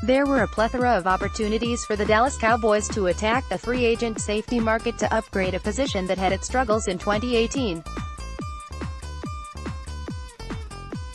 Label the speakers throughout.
Speaker 1: There were a plethora of opportunities for the Dallas Cowboys to attack the free agent safety market to upgrade a position that had its struggles in 2018.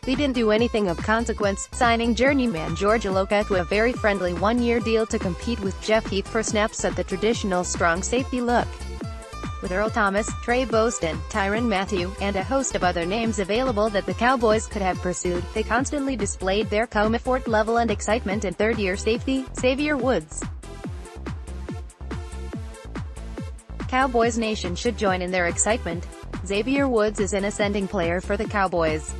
Speaker 1: They didn't do anything of consequence, signing journeyman George Iloka to a very friendly one-year deal to compete with Jeff Heath for snaps at the traditional strong safety look. With Earl Thomas, Tre Boston, Tyrann Mathieu, and a host of other names available that the Cowboys could have pursued, they constantly displayed their comofort level and excitement in third-year safety, Xavier Woods. Cowboys Nation should join in their excitement. Xavier Woods is an ascending player for the Cowboys.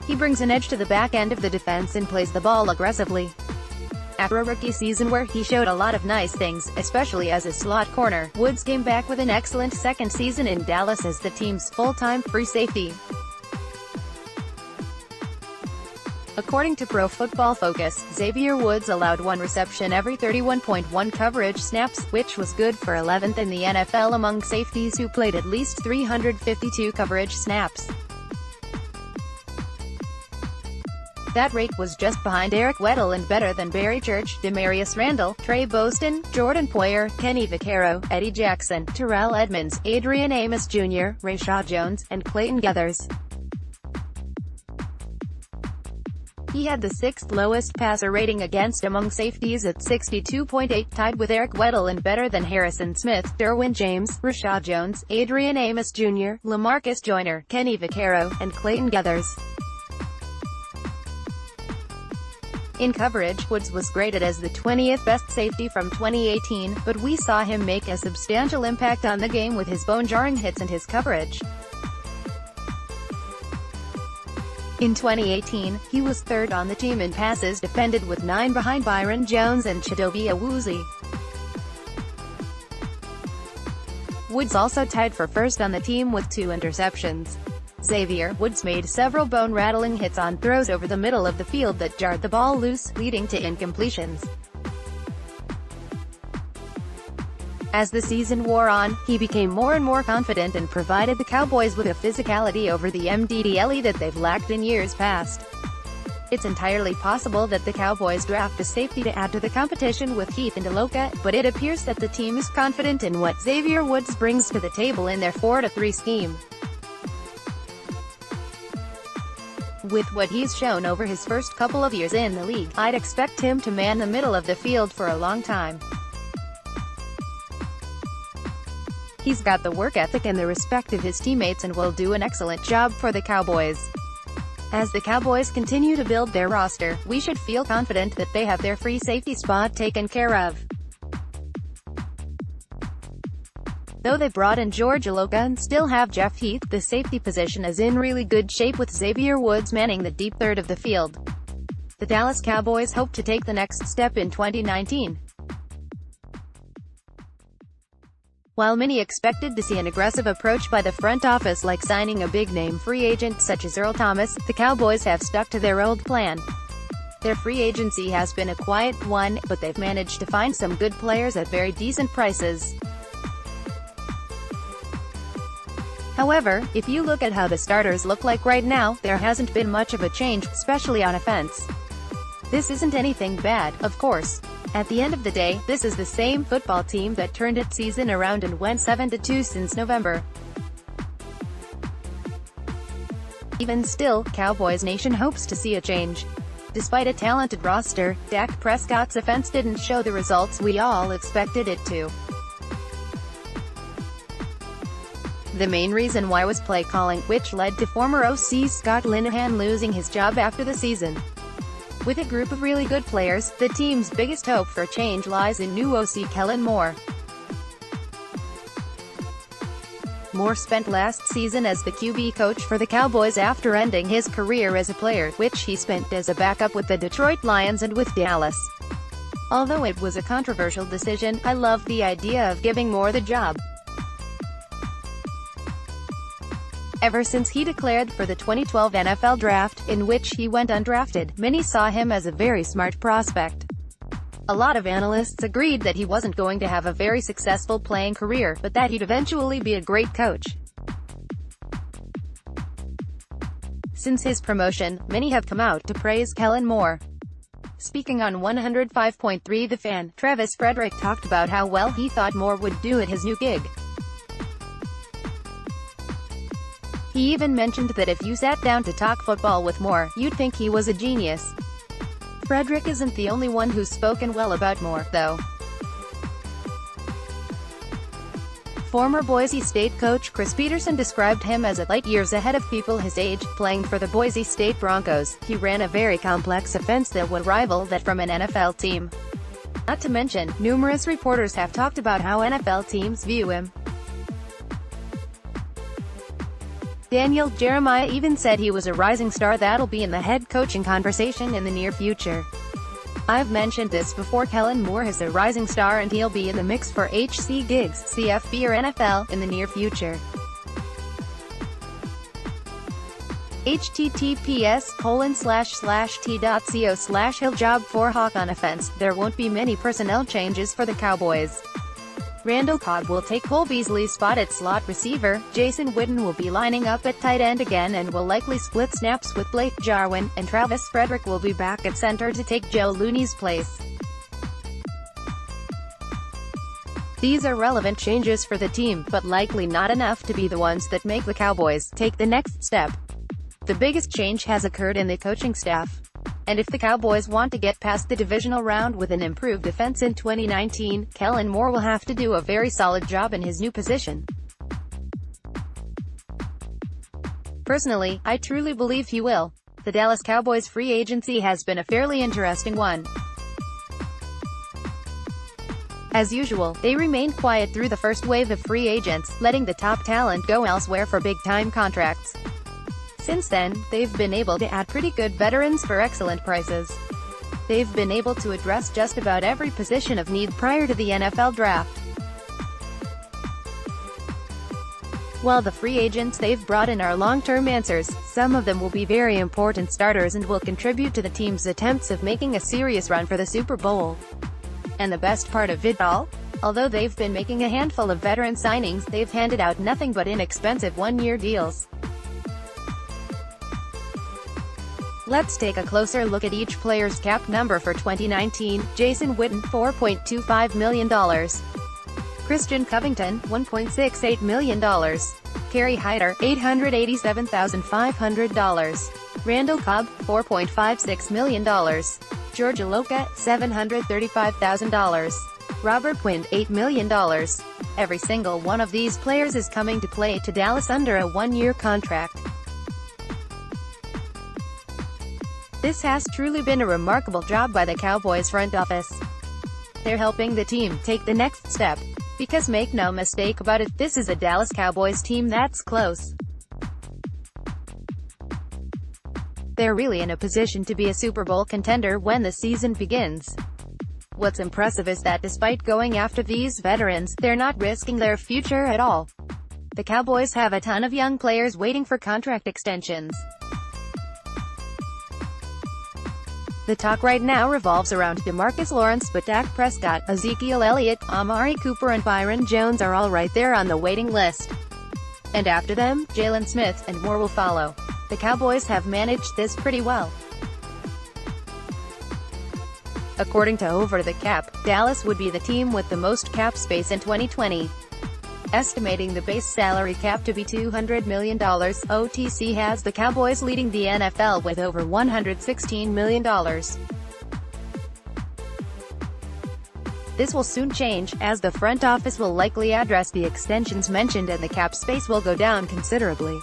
Speaker 1: He brings an edge to the back end of the defense and plays the ball aggressively. After a rookie season where he showed a lot of nice things, especially as a slot corner, Woods came back with an excellent second season in Dallas as the team's full-time free safety. According to Pro Football Focus, Xavier Woods allowed one reception every 31.1 coverage snaps, which was good for 11th in the NFL among safeties who played at least 352 coverage snaps. That rate was just behind Eric Weddle and better than Barry Church, Demarius Randall, Tre Boston, Jordan Poyer, Kenny Vaccaro, Eddie Jackson, Terrell Edmonds, Adrian Amos Jr., Rashad Jones, and Clayton Geathers. He had the sixth lowest passer rating against among safeties at 62.8, tied with Eric Weddle and better than Harrison Smith, Derwin James, Rashad Jones, Adrian Amos Jr., LaMarcus Joyner, Kenny Vaccaro, and Clayton Geathers. In coverage, Woods was graded as the 20th best safety from 2018, but we saw him make a substantial impact on the game with his bone-jarring hits and his coverage. In 2018, he was third on the team in passes defended with 9 behind Byron Jones and Chidobe Awuzie. Woods also tied for first on the team with 2 interceptions. Xavier Woods made several bone-rattling hits on throws over the middle of the field that jarred the ball loose, leading to incompletions. As the season wore on, he became more and more confident and provided the Cowboys with a physicality over the MDDLE that they've lacked in years past. It's entirely possible that the Cowboys draft a safety to add to the competition with Heath and Iloka, but it appears that the team is confident in what Xavier Woods brings to the table in their 4-3 scheme. With what he's shown over his first couple of years in the league, I'd expect him to man the middle of the field for a long time. He's got the work ethic and the respect of his teammates and will do an excellent job for the Cowboys. As the Cowboys continue to build their roster, we should feel confident that they have their free safety spot taken care of. Though they brought in George Iloka and still have Jeff Heath, the safety position is in really good shape with Xavier Woods manning the deep third of the field. The Dallas Cowboys hope to take the next step in 2019. While many expected to see an aggressive approach by the front office like signing a big-name free agent such as Earl Thomas, the Cowboys have stuck to their old plan. Their free agency has been a quiet one, but they've managed to find some good players at very decent prices. However, if you look at how the starters look like right now, there hasn't been much of a change, especially on offense. This isn't anything bad, of course. At the end of the day, this is the same football team that turned its season around and went 7-2 since November. Even still, Cowboys Nation hopes to see a change. Despite a talented roster, Dak Prescott's offense didn't show the results we all expected it to. The main reason why was play calling, which led to former OC Scott Linehan losing his job after the season. With a group of really good players, the team's biggest hope for change lies in new OC Kellen Moore. Moore spent last season as the QB coach for the Cowboys after ending his career as a player, which he spent as a backup with the Detroit Lions and with Dallas. Although it was a controversial decision, I love the idea of giving Moore the job. Ever since he declared for the 2012 NFL Draft, in which he went undrafted, many saw him as a very smart prospect. A lot of analysts agreed that he wasn't going to have a very successful playing career, but that he'd eventually be a great coach. Since his promotion, many have come out to praise Kellen Moore. Speaking on 105.3 The Fan, Travis Frederick talked about how well he thought Moore would do at his new gig. He even mentioned that if you sat down to talk football with Moore, you'd think he was a genius. Frederick isn't the only one who's spoken well about Moore, though. Former Boise State coach Chris Peterson described him as a light years ahead of people his age. Playing for the Boise State Broncos, he ran a very complex offense that would rival that from an NFL team. Not to mention, numerous reporters have talked about how NFL teams view him. Daniel Jeremiah even said he was a rising star that'll be in the head coaching conversation in the near future. I've mentioned this before, Kellen Moore is a rising star and he'll be in the mix for HC gigs, CFB or NFL, in the near future. https://t.co/hilljob4hawk on offense. There won't be many personnel changes for the Cowboys. Randall Cobb will take Cole Beasley's spot at slot receiver, Jason Witten will be lining up at tight end again and will likely split snaps with Blake Jarwin, and Travis Frederick will be back at center to take Joe Looney's place. These are relevant changes for the team, but likely not enough to be the ones that make the Cowboys take the next step. The biggest change has occurred in the coaching staff. And if the Cowboys want to get past the divisional round with an improved defense in 2019, Kellen Moore will have to do a very solid job in his new position. Personally, I truly believe he will. The Dallas Cowboys free agency has been a fairly interesting one. As usual, they remained quiet through the first wave of free agents, letting the top talent go elsewhere for big-time contracts. Since then, they've been able to add pretty good veterans for excellent prices. They've been able to address just about every position of need prior to the NFL draft. While the free agents they've brought in are long-term answers, some of them will be very important starters and will contribute to the team's attempts of making a serious run for the Super Bowl. And the best part of it all? Although they've been making a handful of veteran signings, they've handed out nothing but inexpensive one-year deals. Let's take a closer look at each player's cap number for 2019. Jason Witten, $4.25 million. Christian Covington, $1.68 million. Kerry Hyder, $887,500. Randall Cobb, $4.56 million. George Iloka, $735,000. Robert Quinn, $8 million. Every single one of these players is coming to play to Dallas under a one-year contract. This has truly been a remarkable job by the Cowboys front office. They're helping the team take the next step. Because make no mistake about it, this is a Dallas Cowboys team that's close. They're really in a position to be a Super Bowl contender when the season begins. What's impressive is that despite going after these veterans, they're not risking their future at all. The Cowboys have a ton of young players waiting for contract extensions. The talk right now revolves around DeMarcus Lawrence, but Dak Prescott, Ezekiel Elliott, Amari Cooper and Byron Jones are all right there on the waiting list. And after them, Jalen Smith and more will follow. The Cowboys have managed this pretty well. According to Over the Cap, Dallas would be the team with the most cap space in 2020. Estimating the base salary cap to be $200 million, OTC has the Cowboys leading the NFL with over $116 million. This will soon change, as the front office will likely address the extensions mentioned and the cap space will go down considerably.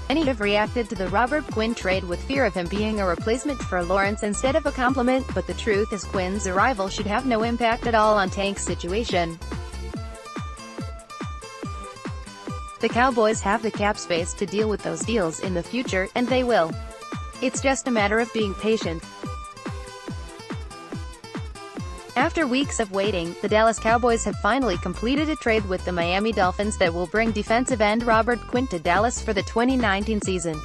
Speaker 1: Many have reacted to the Robert Quinn trade with fear of him being a replacement for Lawrence instead of a complement, but the truth is Quinn's arrival should have no impact at all on Tank's situation. The Cowboys have the cap space to deal with those deals in the future, and they will. It's just a matter of being patient. After weeks of waiting, the Dallas Cowboys have finally completed a trade with the Miami Dolphins that will bring defensive end Robert Quinn to Dallas for the 2019 season.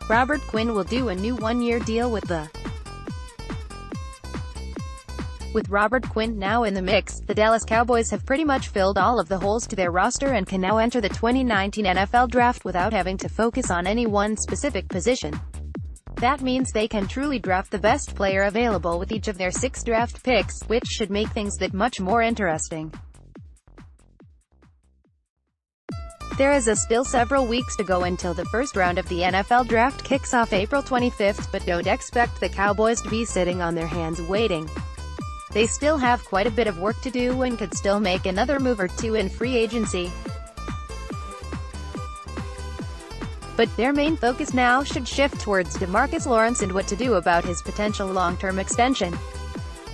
Speaker 1: Robert Quinn will do a new one-year deal with With Robert Quinn now in the mix, the Dallas Cowboys have pretty much filled all of the holes to their roster and can now enter the 2019 NFL Draft without having to focus on any one specific position. That means they can truly draft the best player available with each of their 6 draft picks, which should make things that much more interesting. There is still several weeks to go until the first round of the NFL Draft kicks off April 25th, but don't expect the Cowboys to be sitting on their hands waiting. They still have quite a bit of work to do and could still make another move or two in free agency. But their main focus now should shift towards DeMarcus Lawrence and what to do about his potential long-term extension.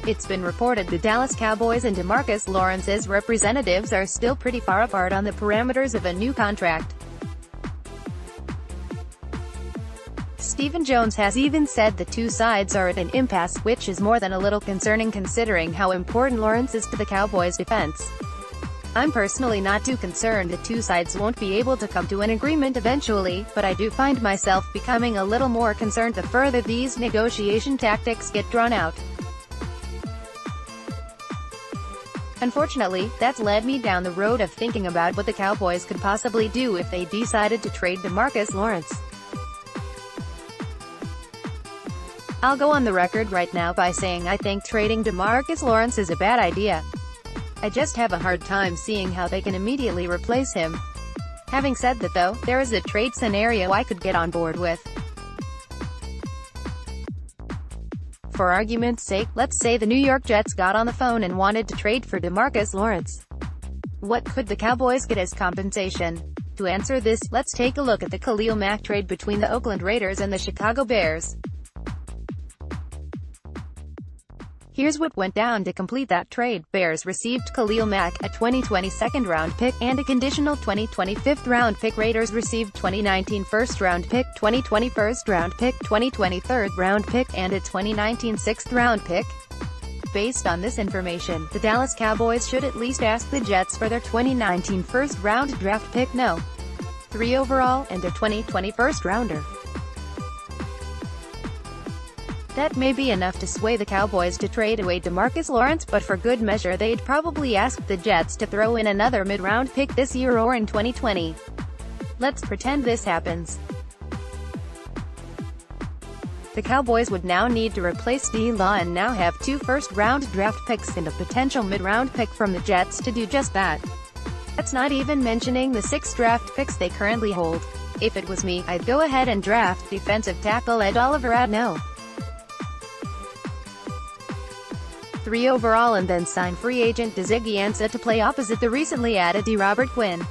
Speaker 1: It's been reported the Dallas Cowboys and DeMarcus Lawrence's representatives are still pretty far apart on the parameters of a new contract. Stephen Jones has even said the two sides are at an impasse, which is more than a little concerning considering how important Lawrence is to the Cowboys' defense. I'm personally not too concerned the two sides won't be able to come to an agreement eventually, but I do find myself becoming a little more concerned the further these negotiation tactics get drawn out. Unfortunately, that's led me down the road of thinking about what the Cowboys could possibly do if they decided to trade DeMarcus Lawrence. I'll go on the record right now by saying I think trading DeMarcus Lawrence is a bad idea. I just have a hard time seeing how they can immediately replace him. Having said that though, there is a trade scenario I could get on board with. For argument's sake, let's say the New York Jets got on the phone and wanted to trade for DeMarcus Lawrence. What could the Cowboys get as compensation? To answer this, let's take a look at the Khalil Mack trade between the Oakland Raiders and the Chicago Bears. Here's what went down to complete that trade. Bears received Khalil Mack, a 2020 second-round pick, and a conditional 2020 fifth-round pick. Raiders received 2019 first-round pick, 2020 first-round pick, 2020 third-round pick, and a 2019 sixth-round pick. Based on this information, the Dallas Cowboys should at least ask the Jets for their 2019 first-round draft pick No. 3 overall, and a 2020 first-rounder. That may be enough to sway the Cowboys to trade away DeMarcus Lawrence, but for good measure they'd probably ask the Jets to throw in another mid-round pick this year or in 2020. Let's pretend this happens. The Cowboys would now need to replace D-Law and now have 2 first-round draft picks and a potential mid-round pick from the Jets to do just that. That's not even mentioning the 6 draft picks they currently hold. If it was me, I'd go ahead and draft defensive tackle Ed Oliver at No. 3 overall and then sign free agent Ziggy Ansah to play opposite the recently added Robert Quinn.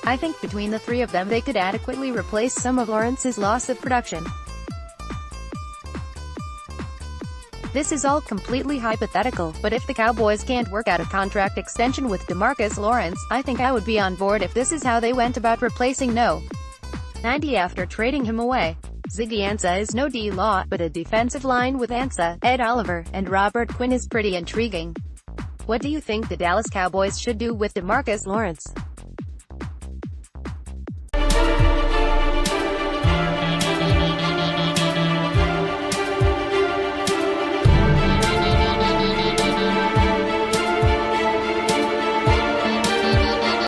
Speaker 1: I think between the 3 of them they could adequately replace some of Lawrence's loss of production. This is all completely hypothetical, but if the Cowboys can't work out a contract extension with DeMarcus Lawrence, I think I would be on board if this is how they went about replacing No. 90 after trading him away. Ziggy Ansah is no D-Law, but a defensive line with Ansah, Ed Oliver, and Robert Quinn is pretty intriguing. What do you think the Dallas Cowboys should do with DeMarcus Lawrence?